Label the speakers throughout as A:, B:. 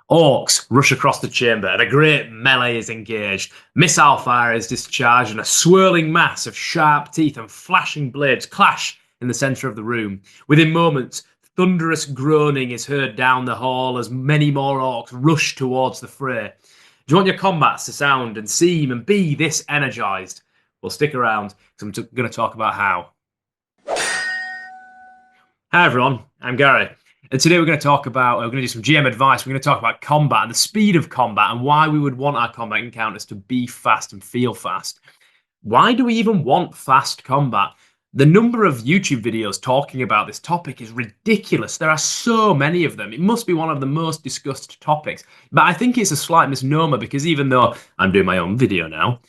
A: Orcs rush across the chamber, and a great melee is engaged. Missile fire is discharged, and a swirling mass of sharp teeth and flashing blades clash in the centre of the room. Within moments, thunderous groaning is heard down the hall as many more orcs rush towards the fray. Do you want your combats to sound and seem and be this energized? Well, stick around, because I'm going to talk about how. Hi everyone, I'm Gary. And today we're going to do some GM advice. We're going to talk about combat and the speed of combat and why we would want our combat encounters to be fast and feel fast. Why do we even want fast combat? The number of YouTube videos talking about this topic is ridiculous. There are so many of them. It must be one of the most discussed topics. But I think it's a slight misnomer because even though I'm doing my own video now,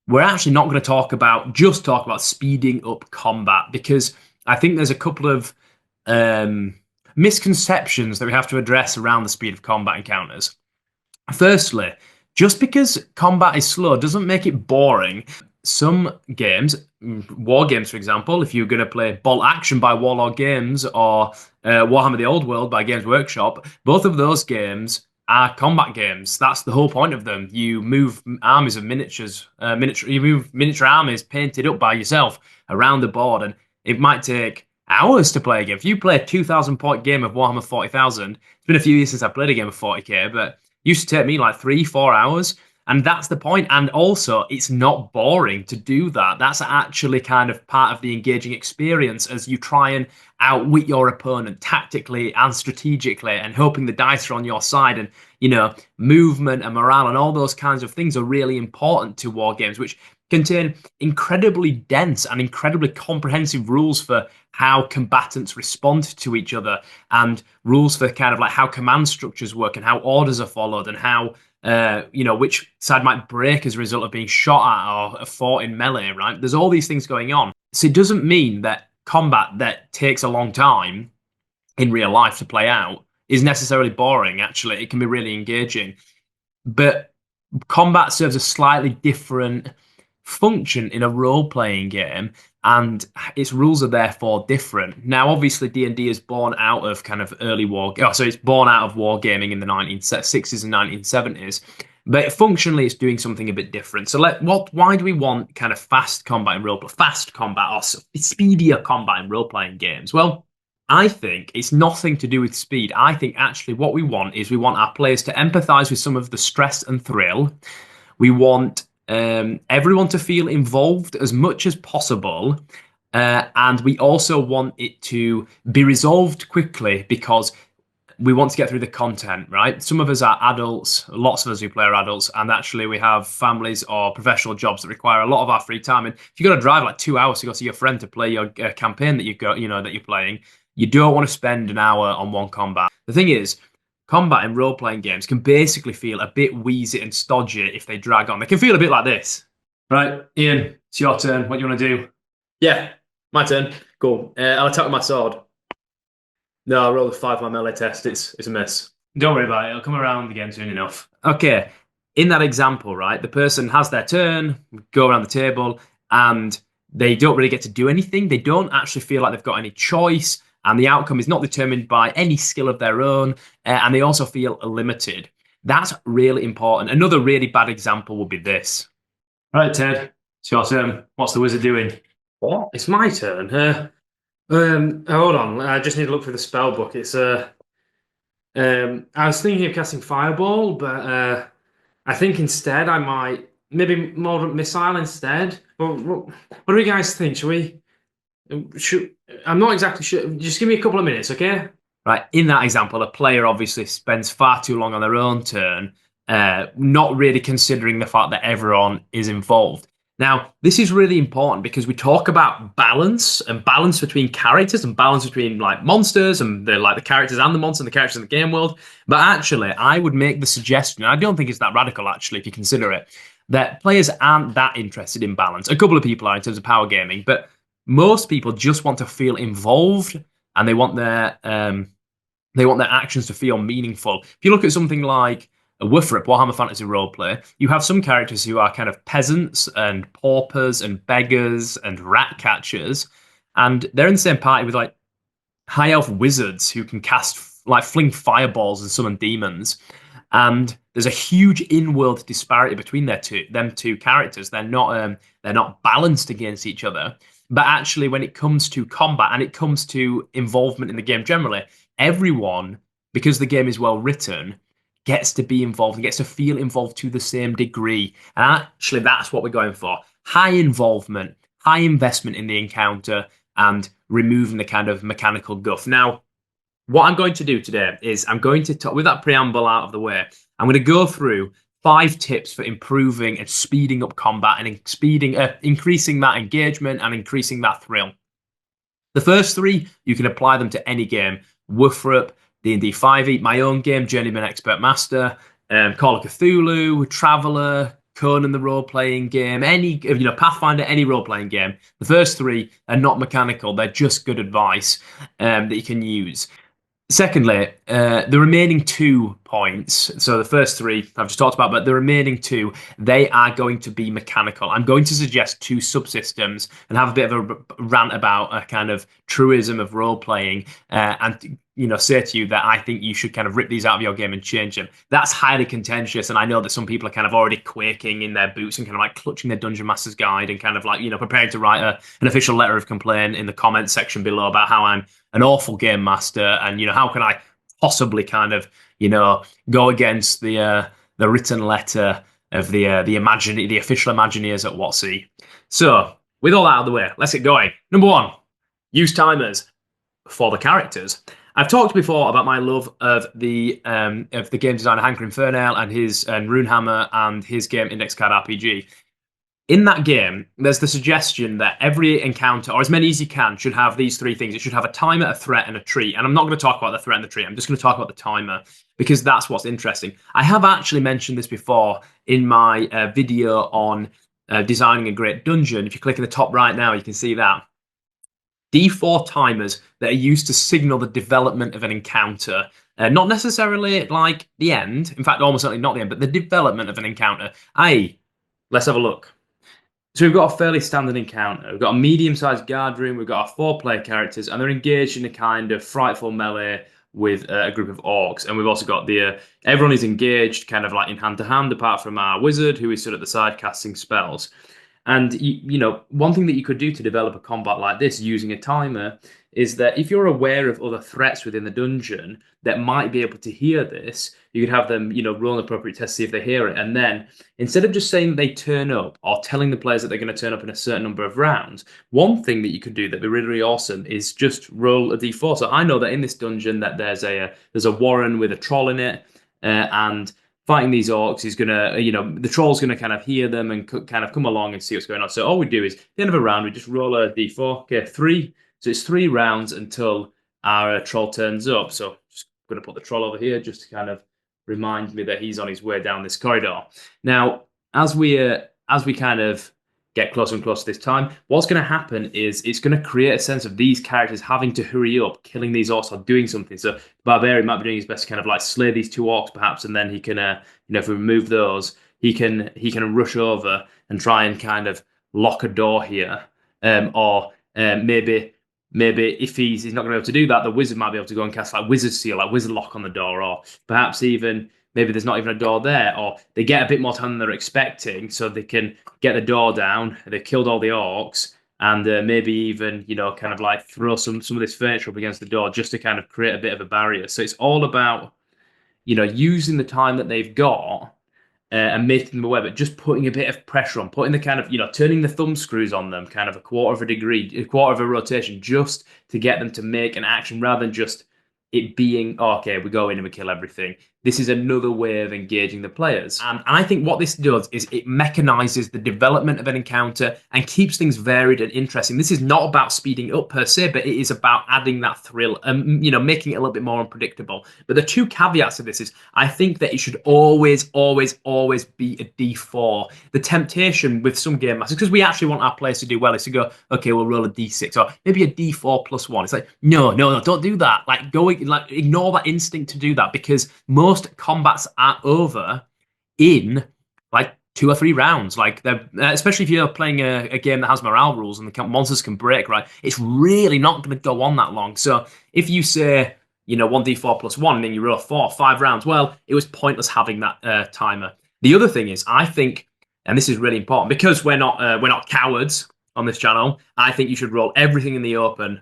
A: we're actually not going to talk about speeding up combat because I think there's a couple of misconceptions that we have to address around the speed of combat encounters. Firstly, just because combat is slow doesn't make it boring. Some games, war games for example, if you're going to play Bolt Action by Warlord Games or Warhammer the Old World by Games Workshop, both of those games are combat games. That's the whole point of them. You move armies of miniatures, you move miniature armies painted up by yourself around the board, and it might take hours to play a game. If you play a 2,000 point game of Warhammer 40,000, it's been a few years since I played a game of 40k, but it used to take me like 3-4 hours. And that's the point. And also, it's not boring to do that. That's actually kind of part of the engaging experience as you try and outwit your opponent tactically and strategically and hoping the dice are on your side. And, you know, movement and morale and all those kinds of things are really important to war games, which contain incredibly dense and incredibly comprehensive rules for how combatants respond to each other and rules for kind of like how command structures work and how orders are followed and how which side might break as a result of being shot at or fought in melee, right? There's all these things going on. So it doesn't mean that combat that takes a long time in real life to play out is necessarily boring. Actually, it can be really engaging. But combat serves a slightly different function in a role-playing game, and its rules are therefore different. Now, obviously, D&D is born out of kind of early war. So it's born out of wargaming in the 1960s and 1970s. But functionally, it's doing something a bit different. So, why do we want kind of fast combat or speedier combat in role-playing games? Well, I think it's nothing to do with speed. I think actually what we want our players to empathize with some of the stress and thrill. We want everyone to feel involved as much as possible, and we also want it to be resolved quickly because we want to get through the content, right? Some of us are adults, lots of us who play are adults, and actually we have families or professional jobs that require a lot of our free time. And if you've got to drive like 2 hours to go see your friend to play your campaign that you've got, that you're playing, you don't want to spend an hour on one combat. The thing is, combat in role-playing games can basically feel a bit wheezy and stodgy if they drag on. They can feel a bit like this. Right, Ian, it's your turn. What do you want to do? Yeah, my turn. Cool. I'll attack with my sword. No, I rolled a 5 on my melee test. It's a miss. Don't worry about it. It'll come around again soon enough. Okay, in that example, right, the person has their turn, go around the table, and they don't really get to do anything. They don't actually feel like they've got any choice. And the outcome is not determined by any skill of their own, and they also feel limited. That's really important. Another really bad example would be this. Right, Ted, it's your turn. What's the wizard doing? What? It's my turn. Hold on. I just need to look through the spell book. It's I was thinking of casting Fireball, but I think instead I might maybe Moderate Missile instead. What do you guys think? Shall we? I'm not exactly sure. Just give me a couple of minutes, okay? Right, in that example, a player obviously spends far too long on their own turn, not really considering the fact that everyone is involved. Now, this is really important because we talk about balance and balance between characters and balance between like monsters and the characters and the monsters and the characters in the game world. But actually, I would make the suggestion, and I don't think it's that radical actually if you consider it, that players aren't that interested in balance. A couple of people are in terms of power gaming, but most people just want to feel involved, and they want their actions to feel meaningful. If you look at something like a Wuthrop, Warhammer Fantasy Roleplay, you have some characters who are kind of peasants and paupers and beggars and rat catchers, and they're in the same party with like high elf wizards who can cast like fling fireballs and summon demons. And there's a huge in-world disparity between them two characters. They're not balanced against each other. But actually, when it comes to combat and it comes to involvement in the game generally, everyone, because the game is well written, gets to be involved and gets to feel involved to the same degree. And actually, that's what we're going for. High involvement, high investment in the encounter, and removing the kind of mechanical guff. Now, what I'm going to do today is I'm going to talk, with that preamble out of the way, I'm going to go through 5 tips for improving and speeding up combat and increasing that engagement and increasing that thrill. The first 3, you can apply them to any game. Woof-Rup, D&D 5e, my own game, Journeyman Expert Master, Call of Cthulhu, Traveller, Conan the role-playing game, any Pathfinder, any role-playing game. The first 3 are not mechanical; they're just good advice that you can use. Secondly, the remaining 2 points, so the first 3 I've just talked about, but the remaining 2, they are going to be mechanical. I'm going to suggest 2 subsystems and have a bit of a rant about a kind of truism of role-playing and say to you that I think you should kind of rip these out of your game and change them. That's highly contentious, and I know that some people are kind of already quaking in their boots and kind of like clutching their Dungeon Master's Guide and kind of like, preparing to write an official letter of complaint in the comments section below about how I'm an awful game master and, how can I possibly kind of, go against the written letter of the official Imagineers at WotC. So, with all that out of the way, let's get going. Number 1, use timers for the characters. I've talked before about my love of the game designer Hankrin Fernale and his Runehammer and his game Index Card RPG. In that game, there's the suggestion that every encounter, or as many as you can, should have these 3 things. It should have a timer, a threat, and a treat. And I'm not going to talk about the threat and the treat. I'm just going to talk about the timer because that's what's interesting. I have actually mentioned this before in my video on designing a great dungeon. If you click in the top right now, you can see that. D4 timers that are used to signal the development of an encounter. Not necessarily like the end. In fact, almost certainly not the end, but the development of an encounter. Let's have a look. So we've got a fairly standard encounter. We've got a medium-sized guard room. We've got our 4 player characters, and they're engaged in a kind of frightful melee with a group of orcs. And we've also got everyone is engaged kind of like in hand-to-hand, apart from our wizard, who is stood at the side casting spells. And, one thing that you could do to develop a combat like this using a timer is that if you're aware of other threats within the dungeon that might be able to hear this, you could have them, roll an appropriate test to see if they hear it. And then instead of just saying they turn up or telling the players that they're going to turn up in a certain number of rounds, one thing that you could do that'd be really, really awesome is just roll a d4. So I know that in this dungeon that there's a warren with a troll in it, and fighting these orcs is gonna, the troll's gonna kind of hear them and kind of come along and see what's going on. So all we do is, at the end of a round, we just roll a d4. Okay, 3. So it's 3 rounds until our troll turns up. So just gonna put the troll over here just to kind of remind me that he's on his way down this corridor. Now, as we kind of get closer and closer to this time, what's going to happen is it's going to create a sense of these characters having to hurry up, killing these orcs or doing something. So the barbarian might be doing his best to kind of like slay these 2 orcs perhaps, and then he can, if we remove those, he can rush over and try and kind of lock a door here, or maybe if he's not going to be able to do that, the wizard might be able to go and cast like wizard seal, like wizard lock on the door, or perhaps even maybe there's not even a door there, or they get a bit more time than they're expecting, so they can get the door down. They've killed all the orcs, and maybe even kind of like throw some of this furniture up against the door just to kind of create a bit of a barrier. So it's all about using the time that they've got and making them aware, but just putting a bit of pressure on, putting the kind of turning the thumb screws on them, kind of a quarter of a degree, a quarter of a rotation, just to get them to make an action rather than just it being, okay, we go in and we kill everything. This is another way of engaging the players. And I think what this does is it mechanizes the development of an encounter and keeps things varied and interesting. This is not about speeding up per se, but it is about adding that thrill and, making it a little bit more unpredictable. But the 2 caveats of this is I think that it should always, always, always be a D4. The temptation with some game masters, because we actually want our players to do well, is to go, okay, we'll roll a D6 or maybe a D4 plus 1. It's like, no, don't do that. Like ignore that instinct to do that, because most combats are over in like 2 or 3 rounds. Like they're especially if you're playing a game that has morale rules and the monsters can break, right? It's really not going to go on that long. So if you say 1d4 plus 1, and then you roll 5 rounds. Well, it was pointless having that timer. The other thing is, I think, and this is really important, because we're not cowards on this channel, I think you should roll everything in the open,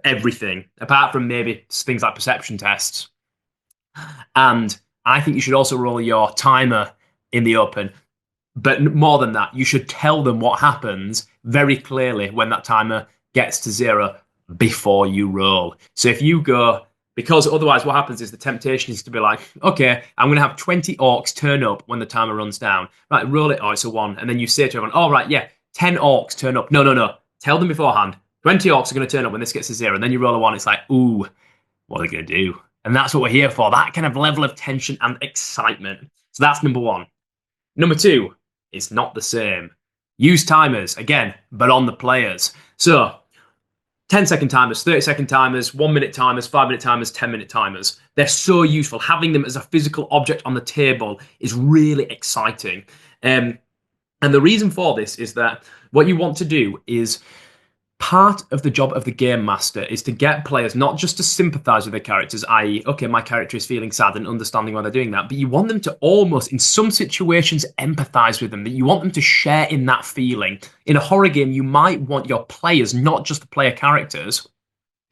A: everything, apart from maybe things like perception tests. And I think you should also roll your timer in the open. But more than that, you should tell them what happens very clearly when that timer gets to 0 before you roll. So if you go, because otherwise what happens is the temptation is to be like, okay, I'm going to have 20 orcs turn up when the timer runs down. Right, roll it. Oh, it's a 1. And then you say to everyone, all right, yeah, 10 orcs turn up. No. Tell them beforehand. 20 orcs are going to turn up when this gets to 0. And then you roll a 1. It's like, ooh, what are they going to do? And that's what we're here for, that kind of level of tension and excitement. So that's number 1. Number 2, it's not the same. Use timers, again, but on the players. So 10-second timers, 30-second timers, 1-minute timers, 5-minute timers, 10-minute timers. They're so useful. Having them as a physical object on the table is really exciting. And the reason for this is that what you want to do is, part of the job of the game master is to get players not just to sympathize with their characters, i.e., okay, my character is feeling sad and understanding why they're doing that, but you want them to almost, in some situations, empathize with them, that you want them to share in that feeling. In a horror game, you might want your players, not just the player characters,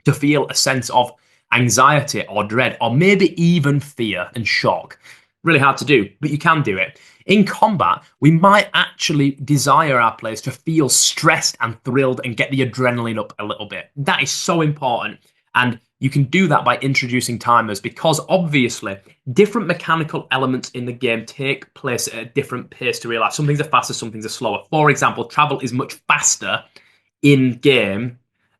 A: to feel a sense of anxiety or dread, or maybe even fear and shock. Really hard to do, but you can do it. In combat, we might actually desire our players to feel stressed and thrilled and get the adrenaline up a little bit. That is so important. And you can do that by introducing timers, because obviously different mechanical elements in the game take place at a different pace to real life. Some things are faster, some things are slower. For example, travel is much faster in game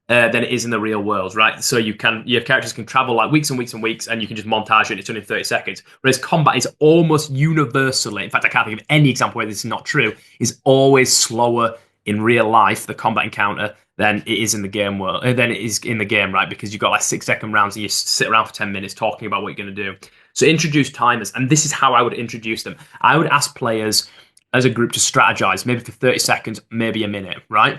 A: than it is in the real world, right? So your characters can travel like weeks and weeks and weeks, and you can just montage it and it's done in 30 seconds. Whereas combat is almost universally, in fact, I can't think of any example where this is not true, is always slower in real life, the combat encounter, than it is in the game world, than it is in the game, right? Because you've got like 6-second rounds and you sit around for 10 minutes talking about what you're going to do. So introduce timers, and this is how I would introduce them. I would ask players as a group to strategize, maybe for 30 seconds, maybe a minute, right?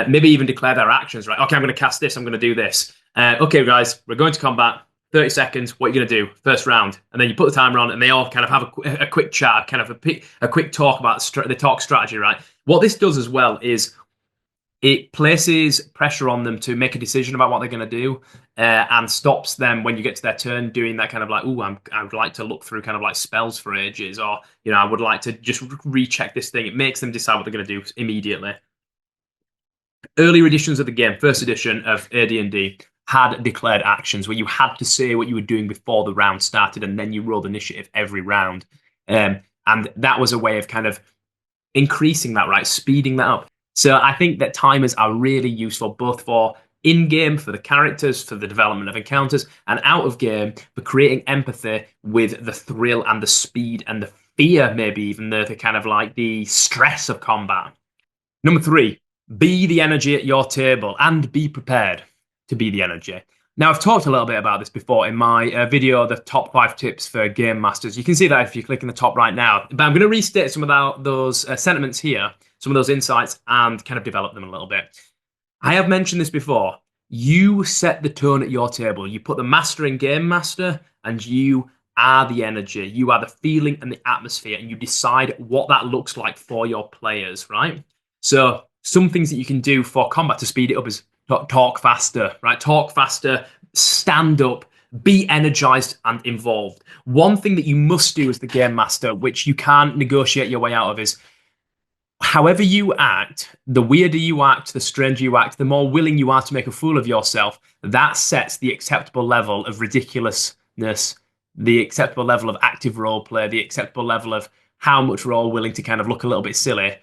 A: Maybe even declare their actions, right? Okay, I'm going to cast this, I'm going to do this. Okay, guys, we're going to combat. 30 seconds, what are you going to do? First round. And then you put the timer on and they all kind of have a quick chat, kind of a quick talk about the talk strategy, right? What this does as well is it places pressure on them to make a decision about what they're going to do, and stops them when you get to their turn doing that kind of like, ooh, I would like to look through kind of like spells for ages, or, I would like to just recheck this thing. It makes them decide what they're going to do immediately. Earlier editions of the game, first edition of AD&D, had declared actions where you had to say what you were doing before the round started, and then you rolled initiative every round. And that was a way of kind of increasing that, right? Speeding that up. So I think that timers are really useful, both for in-game, for the characters, for the development of encounters, and out of game for creating empathy with the thrill and the speed and the fear, maybe even the kind of like the stress of combat. Number 3. Be the energy at your table, and be prepared to be the energy. Now, I've talked a little bit about this before in my video, the top 5 tips for game masters. You can see that if you click in the top right now. But I'm going to restate some of those sentiments here, some of those insights, and kind of develop them a little bit. I have mentioned this before. You set the tone at your table. You put the master in game master, and you are the energy. You are the feeling and the atmosphere, and you decide what that looks like for your players, right? So some things that you can do for combat to speed it up is talk faster, right? Talk faster, stand up, be energized and involved. One thing that you must do as the game master, which you can't negotiate your way out of, is however you act, the weirder you act, the stranger you act, the more willing you are to make a fool of yourself, that sets the acceptable level of ridiculousness, the acceptable level of active role play, the acceptable level of how much we're all willing to kind of look a little bit silly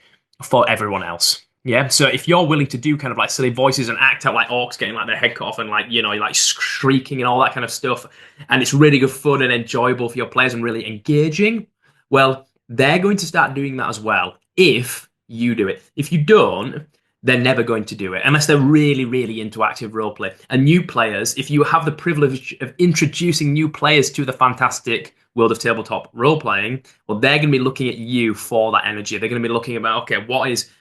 A: for everyone else. Yeah, so if you're willing to do kind of like silly voices and act out like orcs getting like their head cut off and like, like shrieking and all that kind of stuff, and it's really good fun and enjoyable for your players and really engaging, well, they're going to start doing that as well if you do it. If you don't, they're never going to do it unless they're really, really into active roleplay. And new players, if you have the privilege of introducing new players to the fantastic world of tabletop role-playing, well, they're going to be looking at you for that energy. They're going to be looking about, okay,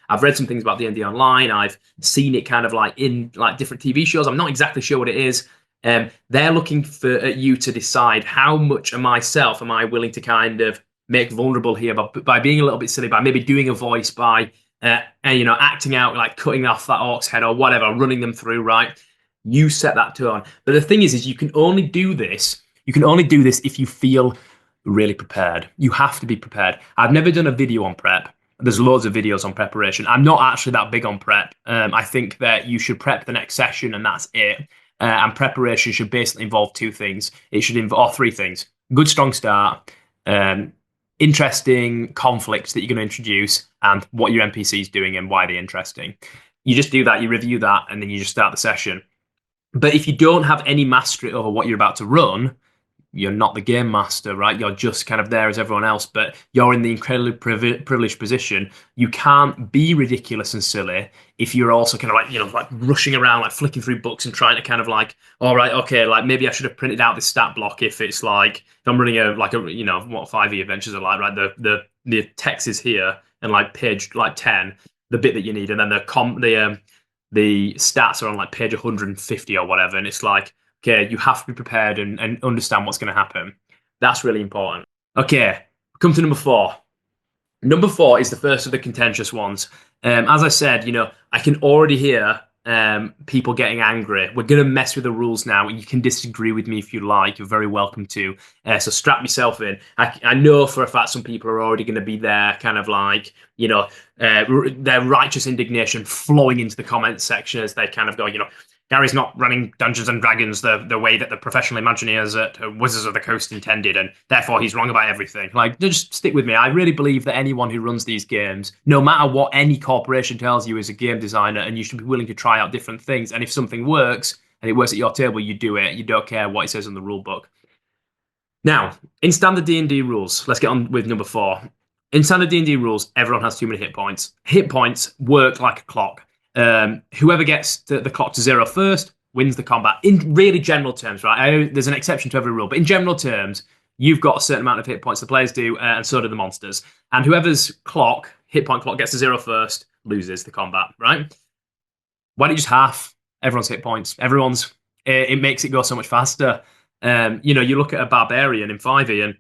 A: I've read some things about D&D online. I've seen it kind of like in like different TV shows. I'm not exactly sure what it is. They're looking for at you to decide how much of myself am I willing to kind of make vulnerable here by being a little bit silly, by maybe doing a voice, by acting out, like cutting off that orc's head or whatever, running them through, right? You set that tone. But the thing is you can only do this. You can only do this if you feel really prepared. You have to be prepared. I've never done a video on prep. There's loads of videos on preparation. I'm not actually that big on prep. I think that you should prep the next session and that's it. And preparation should basically involve two things. It should involve three things: good, strong start, interesting conflicts that you're going to introduce, and what your NPC is doing and why they're interesting. You just do that, you review that, and then you just start the session. But if you don't have any mastery over what you're about to run, you're not the game master, right? You're just kind of there as everyone else, but you're in the incredibly privileged position. You can't be ridiculous and silly if you're also kind of like rushing around, like flicking through books and trying to kind of like, all right, okay, like maybe I should have printed out this stat block if it's like, if I'm running what 5e adventures are like, right? The text is here and like page like 10, the bit that you need, and then the stats are on like page 150 or whatever, and it's like, okay, you have to be prepared and understand what's going to happen. That's really important. Okay, come to number 4. Number 4 is the first of the contentious ones. As I said, I can already hear people getting angry. We're going to mess with the rules now. You can disagree with me if you like. You're very welcome to. So strap yourself in. I know for a fact some people are already going to be there, kind of like, their righteous indignation flowing into the comments section as they kind of go, Gary's not running Dungeons and Dragons the way that the professional Imagineers at Wizards of the Coast intended, and therefore he's wrong about everything. Like, just stick with me. I really believe that anyone who runs these games, no matter what any corporation tells you as a game designer, and you should be willing to try out different things. And if something works, and it works at your table, you do it. You don't care what it says in the rule book. Now, in standard D&D rules, let's get on with number 4. In standard D&D rules, everyone has too many hit points. Hit points work like a clock. Whoever gets the clock to 0 first wins the combat. In really general terms, right? There's an exception to every rule, but in general terms, you've got a certain amount of hit points the players do, and so do the monsters. And whoever's hit point clock gets to 0 first loses the combat, right? Why don't you just half everyone's hit points? It makes it go so much faster. You look at a barbarian in 5e, and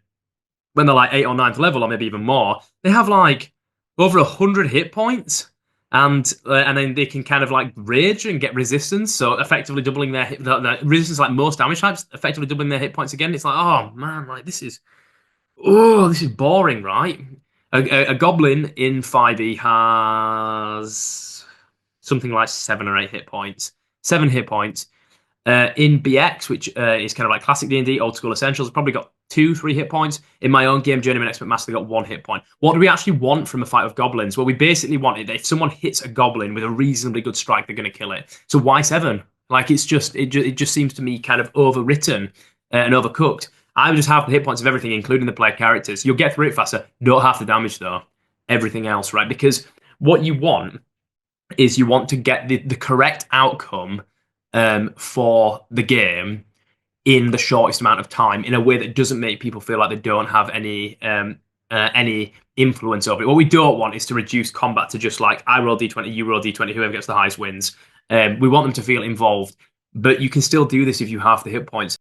A: when they're like 8th or 9th level, or maybe even more, they have like over 100 hit points. And then they can kind of like rage and get resistance, so effectively doubling their resistance, like most damage types, effectively doubling their hit points again. It's like, oh man, like this is boring, right? A goblin in 5e has something like 7 or 8 hit points. 7 hit points. In BX, which is kind of like classic D&D, old school essentials, probably got 2-3 hit points. In my own game, Journeyman Expert Master, got 1 hit point. What do we actually want from a fight of goblins? Well, we basically want it. If someone hits a goblin with a reasonably good strike, they're going to kill it. So why 7? Like, it just seems to me kind of overwritten and overcooked. I would just have the hit points of everything, including the player characters. You'll get through it faster. Don't have the damage, though. Everything else, right? Because what you want is you want to get the correct outcome for the game in the shortest amount of time, in a way that doesn't make people feel like they don't have any influence over it. What we don't want is to reduce combat to just like, I roll d20, you roll d20, whoever gets the highest wins. We want them to feel involved, but you can still do this if you have the hit points.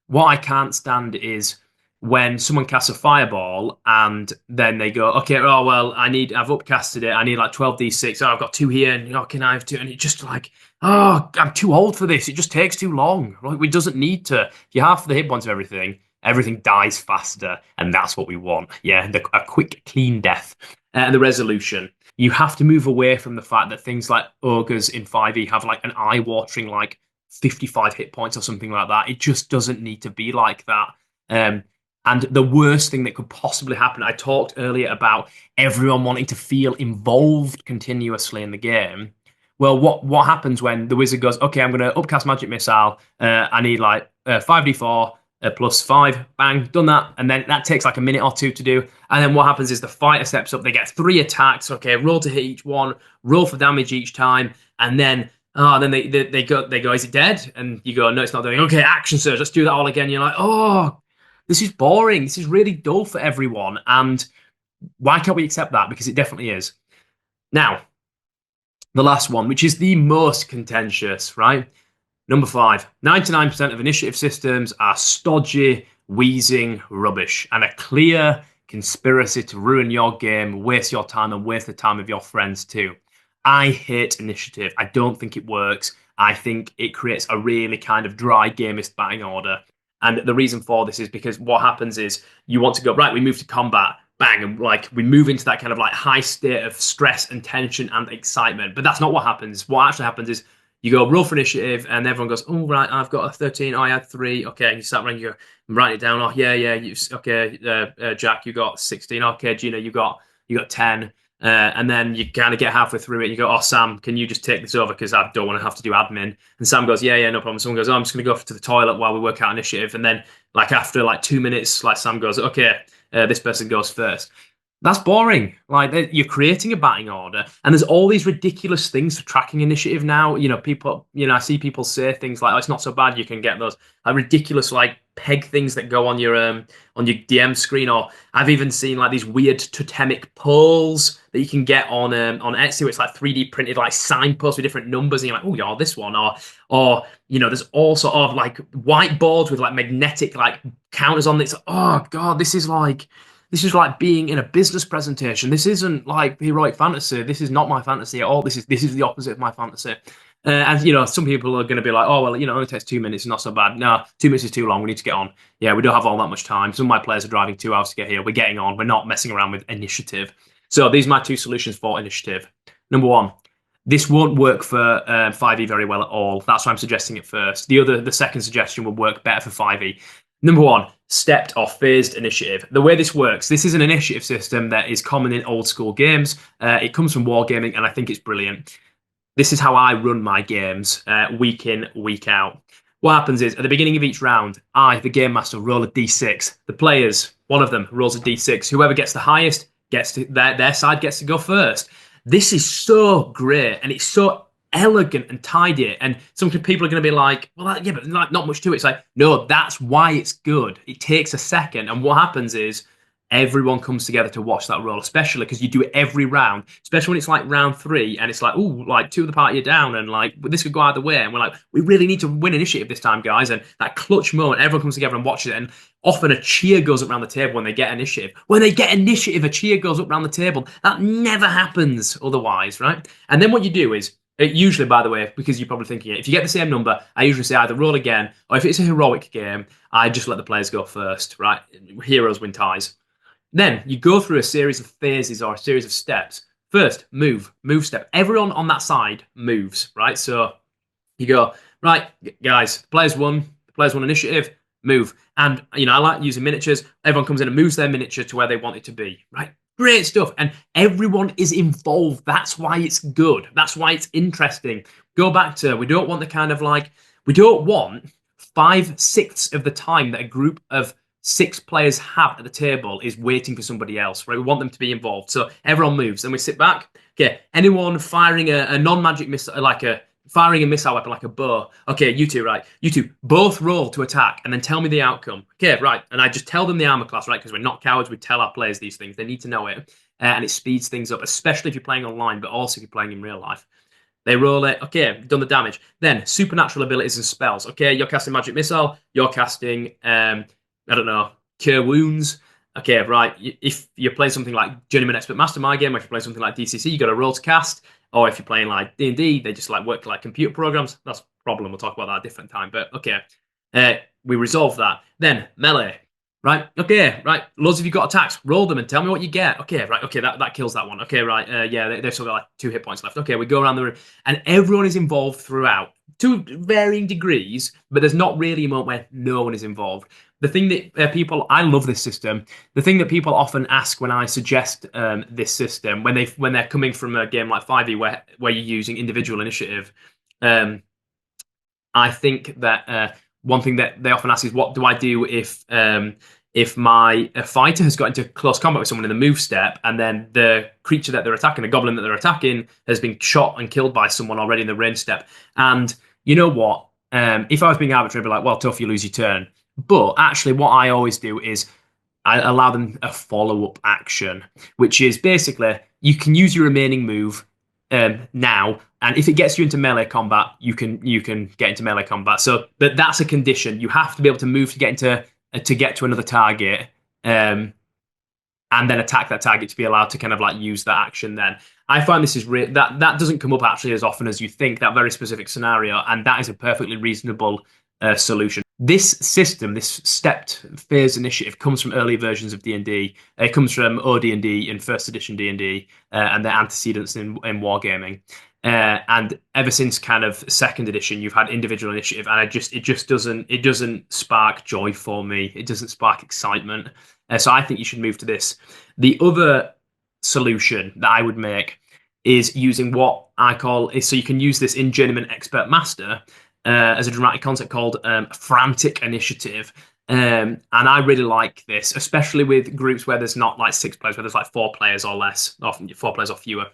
A: What I can't stand is when someone casts a fireball and then they go, okay, oh, well, I've upcasted it. I need like 12d6. Oh, I've got 2 here. And, can I have 2? And it's just like, oh, I'm too old for this. It just takes too long. Like, it doesn't need to. If you half the hit points of everything dies faster. And that's what we want. Yeah, a quick, clean death. And the resolution. You have to move away from the fact that things like ogres in 5e have like an eye-watering like 55 hit points or something like that. It just doesn't need to be like that. And the worst thing that could possibly happen, I talked earlier about everyone wanting to feel involved continuously in the game. Well, what happens when the wizard goes, okay, I'm going to upcast magic missile. I need like 5d4 plus 5. Bang, done that. And then that takes like a minute or 2 to do. And then what happens is the fighter steps up. They get 3 attacks. Okay, roll to hit each one. Roll for damage each time. And then they go, is it dead? And you go, no, it's not doing. Okay, action surge. Let's do that all again. You're like, oh, this is boring. This is really dull for everyone. And why can't we accept that? Because it definitely is. Now, the last one, which is the most contentious, right? Number five, 99% of initiative systems are stodgy, wheezing rubbish and a clear conspiracy to ruin your game, waste your time, and waste the time of your friends too. I hate initiative. I don't think it works. I think it creates a really kind of dry gamist batting order. And the reason for this is because what happens is you want to go, right, we move to combat, bang, and like we move into that kind of like high state of stress and tension and excitement. But that's not what happens. What actually happens is you go roll for initiative, and everyone goes, "Oh right, I've got a 13. Oh, I had 3. Okay." And you start writing, you write it down. Oh yeah, yeah. Okay, Jack, you got 16. Okay, Gina, you got 10. And then you kind of get halfway through it. And you go, "Oh, Sam, can you just take this over because I don't want to have to do admin?" And Sam goes, "Yeah, yeah, no problem." Someone goes, "Oh, I'm just going to go to the toilet while we work out initiative." And then, like after like 2 minutes, like Sam goes, "Okay, this person goes first." That's boring. Like you're creating a batting order, and there's all these ridiculous things for tracking initiative now. People, I see people say things like, "Oh, it's not so bad." You can get those like ridiculous like peg things that go on your DM screen, or I've even seen like these weird totemic poles that you can get on Etsy, where it's like 3D printed like signposts with different numbers, and you're like, "Oh, yeah, this one," or there's all sort of like whiteboards with like magnetic like counters on it. It's like, oh god, this is like being in a business presentation. This isn't like heroic fantasy. This is not my fantasy at all. This is the opposite of my fantasy. And some people are going to be like, oh well, it only takes 2 minutes. It's not so bad. No, 2 minutes is too long. We need to get on. Yeah, we don't have all that much time. Some of my players are driving 2 hours to get here. We're getting on. We're not messing around with initiative. So these are my two solutions for initiative. Number one, this won't work for 5e very well at all. That's why I'm suggesting it first. The second suggestion will work better for 5e. Number one, stepped or phased initiative. The way this works, this is an initiative system that is common in old school games. It comes from wargaming, and I think it's brilliant. This is how I run my games week in, week out. What happens is, at the beginning of each round, I, the game master, roll a d6. The players, one of them, rolls a d6. Whoever gets the highest, their side gets to go first. This is so great, and it's so elegant and tidy. And some people are going to be like, well, yeah, but like not much to it. It's like, no, that's why it's good. It takes a second. And what happens is everyone comes together to watch that roll, especially because you do it every round, especially when it's like round 3 and it's like, oh, like 2 of the party are down and like this could go either way. And we're like, we really need to win initiative this time, guys. And that clutch moment, everyone comes together and watches it. And often a cheer goes up around the table when they get initiative. When they get initiative, a cheer goes up around the table. That never happens otherwise, right? And then what you do is, usually, by the way, because you're probably thinking it, if you get the same number, I usually say either roll again, or if it's a heroic game, I just let the players go first, right? Heroes win ties. Then you go through a series of phases or a series of steps. First, move step. Everyone on that side moves, right? So you go, right, guys, players won initiative, move. And, I like using miniatures. Everyone comes in and moves their miniature to where they want it to be, right? Great stuff. And everyone is involved. That's why it's good. That's why it's interesting. Go back to, we don't want the kind of like, we don't want 5/6 of the time that a group of 6 players have at the table is waiting for somebody else, right? We want them to be involved. So everyone moves and we sit back. Okay, anyone firing a non-magic missile, firing a missile weapon like a bow. Okay, you two, right? You two both roll to attack and then tell me the outcome. Okay, right. And I just tell them the armor class, right? Because we're not cowards. We tell our players these things. They need to know it. And it speeds things up, especially if you're playing online, but also if you're playing in real life. They roll it. Okay, done the damage. Then supernatural abilities and spells. Okay, you're casting magic missile. You're casting, I don't know, cure wounds. Okay, right. If you're playing something like Journeyman Expert Master, my game, or if you're playing something like DCC, you got to roll to cast. Or if you're playing like D&D, they just like work like computer programs. That's a problem. We'll talk about that at a different time. But okay, we resolve that. Then melee. Right. Okay. Right. Loads of you got attacks. Roll them and tell me what you get. Okay. Right. Okay. That kills that one. Okay. Right. Yeah. They've still got like 2 hit points left. Okay. We go around the room, and everyone is involved throughout to varying degrees, but there's not really a moment where no one is involved. The thing that I love this system. The thing that people often ask when I suggest this system, when they're coming from a game like 5e where you're using individual initiative, I think that one thing that they often ask is, what do I do if my fighter has got into close combat with someone in the move step, and then the creature that they're attacking, the goblin that they're attacking, has been shot and killed by someone already in the range step. And you know what? If I was being arbitrary, I'd be like, well, tough, you lose your turn. But actually, what I always do is I allow them a follow-up action, which is basically you can use your remaining move now, and if it gets you into melee combat, you can get into melee combat. So that's a condition. You have to be able to move to get to another target, um, and then attack that target to be allowed to kind of like use that action. Then I find this is that doesn't come up actually as often as you think. That very specific scenario, and that is a perfectly reasonable solution. This system, this stepped phase initiative, comes from early versions of D&D. It comes from OD&D in first edition D&D, and their antecedents in wargaming. And ever since kind of second edition, you've had individual initiative, and it doesn't spark joy for me. It doesn't spark excitement. So I think you should move to this. The other solution that I would make is using what I call is so you can use this in Journeyman Expert Master as a dramatic concept called frantic initiative. And I really like this, especially with groups where there's not like 6 players, where there's like 4 players or less, often 4 players or fewer.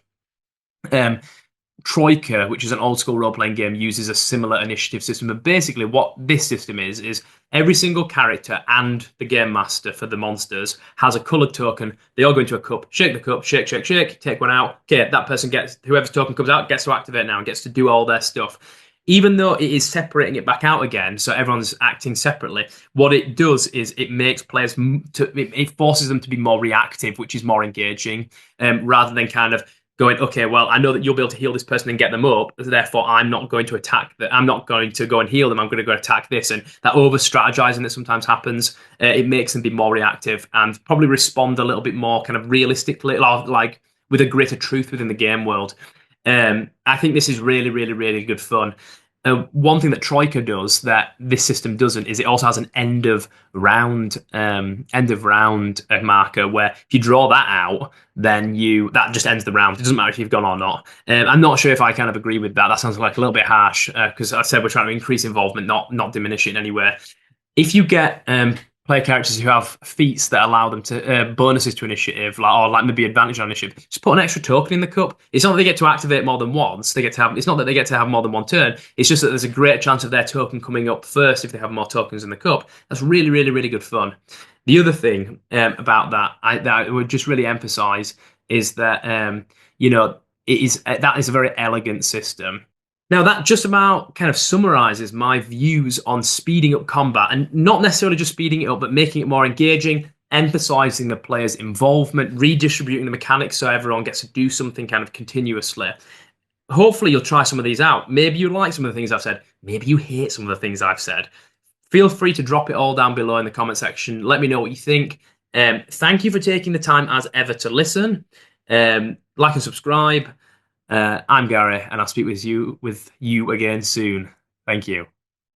A: Troika, which is an old school role playing game, uses a similar initiative system. But basically, what this system is every single character and the game master for the monsters has a coloured token. They all go into a cup, shake the cup, shake, shake, shake, take one out. Okay, that person whoever's token comes out gets to activate now and gets to do all their stuff. Even though it is separating it back out again, so everyone's acting separately, what it does is it makes players, it forces them to be more reactive, which is more engaging, rather than kind of going, okay, well, I know that you'll be able to heal this person and get them up, therefore I'm not going to attack that. I'm not going to go and heal them. I'm going to go attack this. And that over strategizing that sometimes happens, it makes them be more reactive and probably respond a little bit more kind of realistically, like with a greater truth within the game world. I think this is really, really, really good fun. One thing that Troika does that this system doesn't is it also has an end of round marker where if you draw that out, then that just ends the round. It doesn't matter if you've gone or not. I'm not sure if I kind of agree with that. That sounds like a little bit harsh because I said we're trying to increase involvement, not diminish it in any way. If you get player characters who have feats that allow them to bonuses to initiative, or maybe advantage on initiative, just put an extra token in the cup. It's not that they get to activate more than once. It's not that they get to have more than one turn. It's just that there's a great chance of their token coming up first if they have more tokens in the cup. That's really, really, really good fun. The other thing about that I would just really emphasize is that that is a very elegant system. Now, that just about kind of summarizes my views on speeding up combat, and not necessarily just speeding it up, but making it more engaging, emphasizing the player's involvement, redistributing the mechanics so everyone gets to do something kind of continuously. Hopefully, you'll try some of these out. Maybe you like some of the things I've said. Maybe you hate some of the things I've said. Feel free to drop it all down below in the comment section. Let me know what you think. Thank you for taking the time as ever to listen. Like and subscribe. I'm Gary, and I'll speak with you again soon. Thank you.